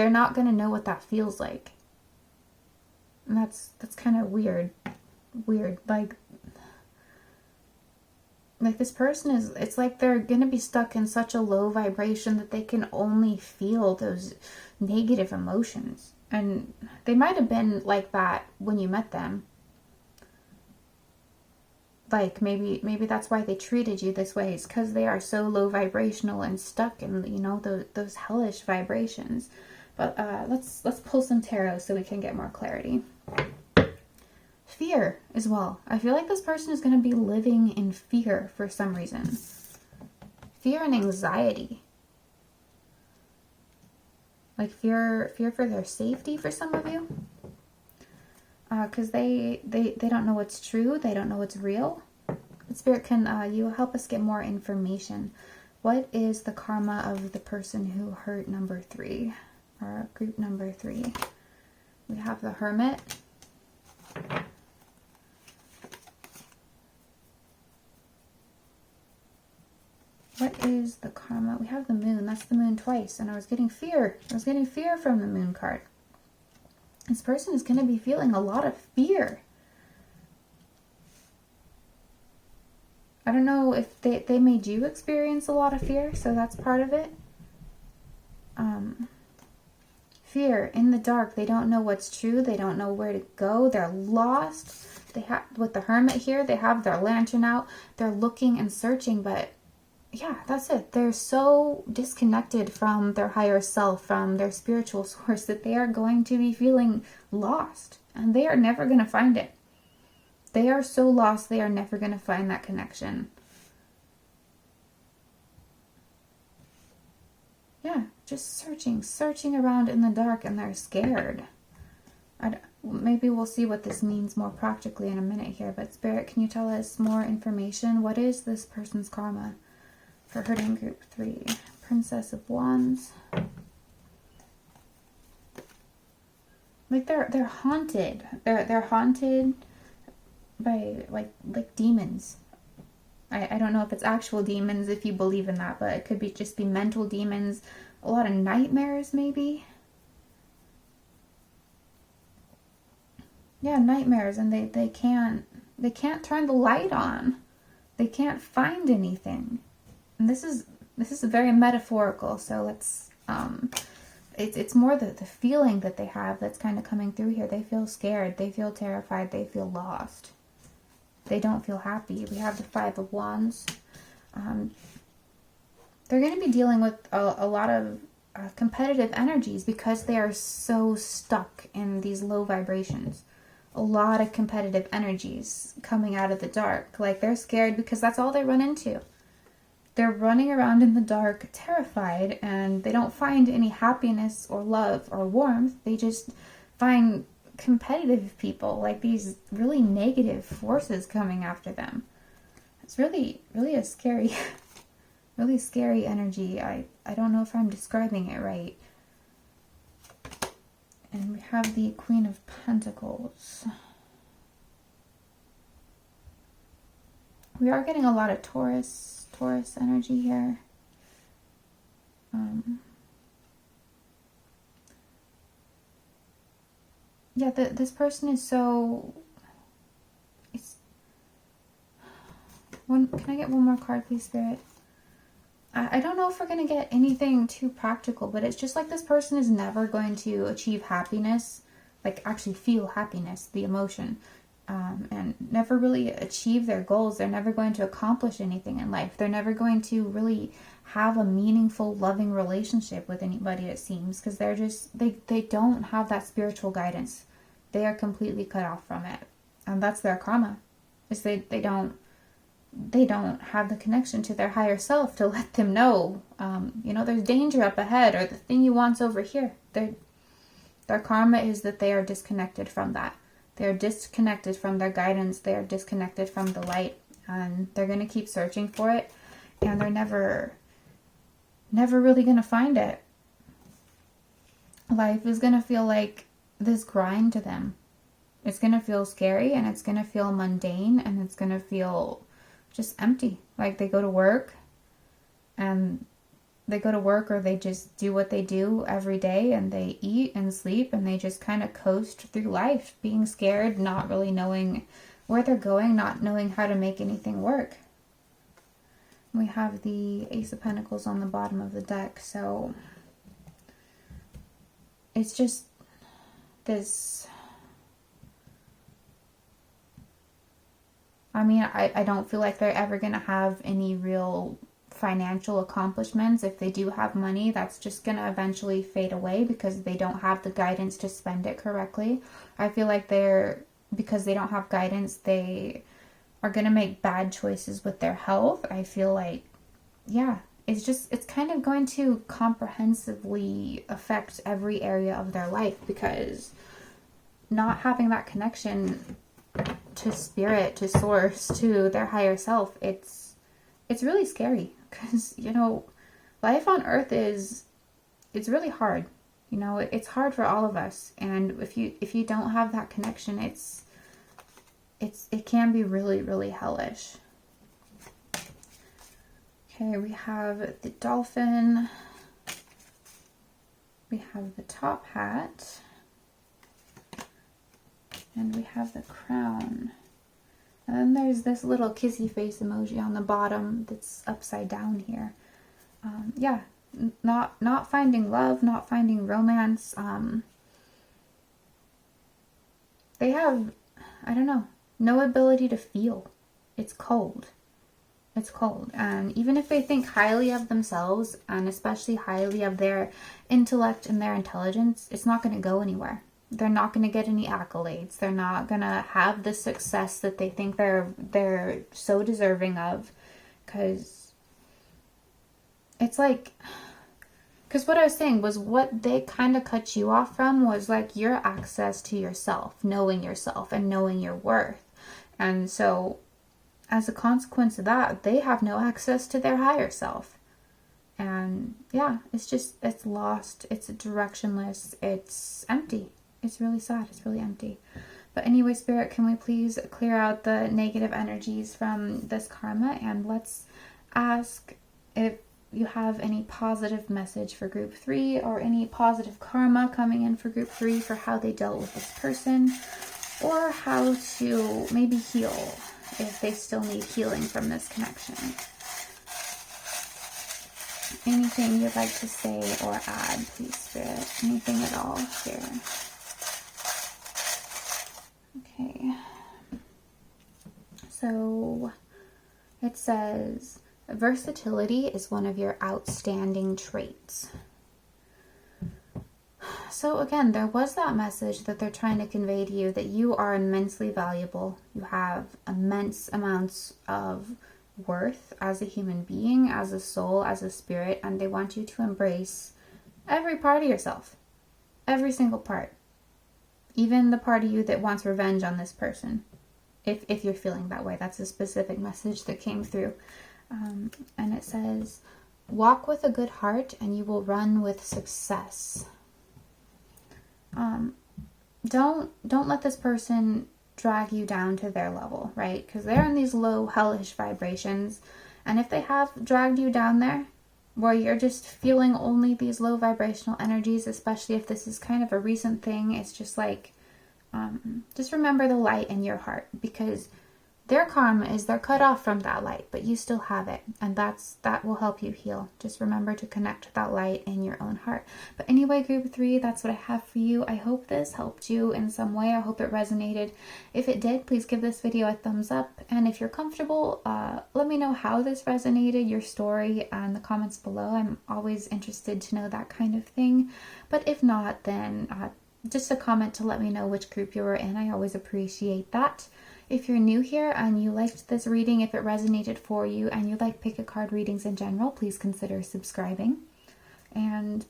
not going to know what that feels like. And that's kind of weird. Like Like this person is, it's like they're going to be stuck in such a low vibration that they can only feel those negative emotions. And they might have been like that when you met them. Like maybe that's why they treated you this way. It's because they are so low vibrational and stuck in, you know, those hellish vibrations. But let's pull some tarot so we can get more clarity. Fear as well. I feel like this person is going to be living in fear for some reason. Fear and anxiety. Like fear for their safety for some of you. Because they don't know what's true. They don't know what's real. But Spirit, can you help us get more information? What is the karma of the person who hurt number 3? Or group number 3? We have the Hermit. What is the karma? We have the Moon. That's the Moon twice. And I was getting fear. I was getting fear from the Moon card. This person is going to be feeling a lot of fear. I don't know if they made you experience a lot of fear, so that's part of it. Fear in the dark. They don't know what's true. They don't know where to go. They're lost. They have, with the Hermit here, they have their lantern out. They're looking and searching, but yeah, that's it. They're so disconnected from their higher self, from their spiritual source, that they are going to be feeling lost. And they are never going to find it. They are so lost, they are never going to find that connection. Yeah, just searching around in the dark, and they're scared. Maybe we'll see what this means more practically in a minute here. But Spirit, can you tell us more information? What is this person's karma for hurting group 3? Princess of Wands. Like they're haunted. They're haunted by like demons. I don't know if it's actual demons, if you believe in that, but it could be just be mental demons. A lot of nightmares, maybe. Yeah, nightmares, and they can't turn the light on. They can't find anything. And this is very metaphorical, so let's it's more the feeling that they have that's kind of coming through here. They feel scared, they feel terrified, they feel lost. They don't feel happy. We have the 5 of Wands. They're going to be dealing with a lot of competitive energies because they are so stuck in these low vibrations. A lot of competitive energies coming out of the dark. Like they're scared because that's all they run into. They're running around in the dark, terrified, and they don't find any happiness or love or warmth. They just find competitive people, like these really negative forces coming after them. It's really a scary really scary energy. I don't know if I'm describing it right. And we have the Queen of Pentacles. We are getting a lot of Taurus energy here. Yeah, this person is so... Can I get one more card, please, Spirit? I don't know if we're going to get anything too practical, but it's just like this person is never going to achieve happiness, like actually feel happiness, the emotion, and never really achieve their goals. They're never going to accomplish anything in life. They're never going to really have a meaningful, loving relationship with anybody, it seems, because they're just, they don't have that spiritual guidance. They are completely cut off from it. And that's their karma, is they don't have the connection to their higher self to let them know, there's danger up ahead, or the thing you want's over here. Their karma is that they are disconnected from that. They are disconnected from their guidance. They are disconnected from the light, and they're going to keep searching for it, and they're never really going to find it. Life is going to feel like this grind to them. It's going to feel scary, and it's going to feel mundane, and it's going to feel just empty. Like they go to work, or they just do what they do every day, and they eat and sleep, and they just kind of coast through life, being scared, not really knowing where they're going, not knowing how to make anything work. We have the Ace of Pentacles on the bottom of the deck, so it's just this, I mean, I don't feel like they're ever going to have any real financial accomplishments. If they do have money, that's just going to eventually fade away because they don't have the guidance to spend it correctly. I feel like because they don't have guidance, they are going to make bad choices with their health. I feel like, yeah, it's kind of going to comprehensively affect every area of their life, because not having that connection to spirit, to source, to their higher self, it's really scary, because, you know, life on earth it's really hard. You know, it's hard for all of us, and if you don't have that connection, it can be really, really hellish. Okay, we have the dolphin, we have the top hat, and we have the crown. And then there's this little kissy face emoji on the bottom that's upside down here. Yeah, not finding love, not finding romance. They have, I don't know, no ability to feel. It's cold. It's cold. And even if they think highly of themselves, and especially highly of their intellect and their intelligence, it's not going to go anywhere. They're not going to get any accolades. They're not going to have the success that they think they're so deserving of. Because it's like, because what I was saying was, what they kind of cut you off from was like your access to yourself, knowing yourself and knowing your worth. And so as a consequence of that, they have no access to their higher self. And yeah, it's lost, it's directionless, it's empty. It's really sad, it's really empty. But anyway, Spirit, can we please clear out the negative energies from this karma, and let's ask if you have any positive message for group 3, or any positive karma coming in for group 3 for how they dealt with this person, or how to maybe heal if they still need healing from this connection. Anything you'd like to say or add, please, Spirit? Anything at all here? Okay. So it says, versatility is one of your outstanding traits. So again, there was that message that they're trying to convey to you, that you are immensely valuable. You have immense amounts of worth as a human being, as a soul, as a spirit, and they want you to embrace every part of yourself. Every single part. Even the part of you that wants revenge on this person. If you're feeling that way. That's a specific message that came through. And it says, walk with a good heart and you will run with success. Don't let this person drag you down to their level, right? Because they're in these low, hellish vibrations. And if they have dragged you down there, where you're just feeling only these low vibrational energies, especially if this is kind of a recent thing, it's just like, just remember the light in your heart, because their karma is they're cut off from that light, but you still have it, and that will help you heal. Just remember to connect with that light in your own heart. But anyway, group 3, that's what I have for you. I hope this helped you in some way. I hope it resonated. If it did, please give this video a thumbs up, and if you're comfortable, let me know how this resonated, your story, in the comments below. I'm always interested to know that kind of thing. But if not, then just a comment to let me know which group you were in. I always appreciate that. If you're new here and you liked this reading, if it resonated for you, and you like pick a card readings in general, please consider subscribing.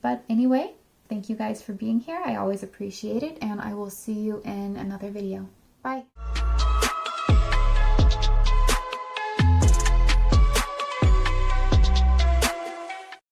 But anyway, thank you guys for being here. I always appreciate it, and I will see you in another video. Bye.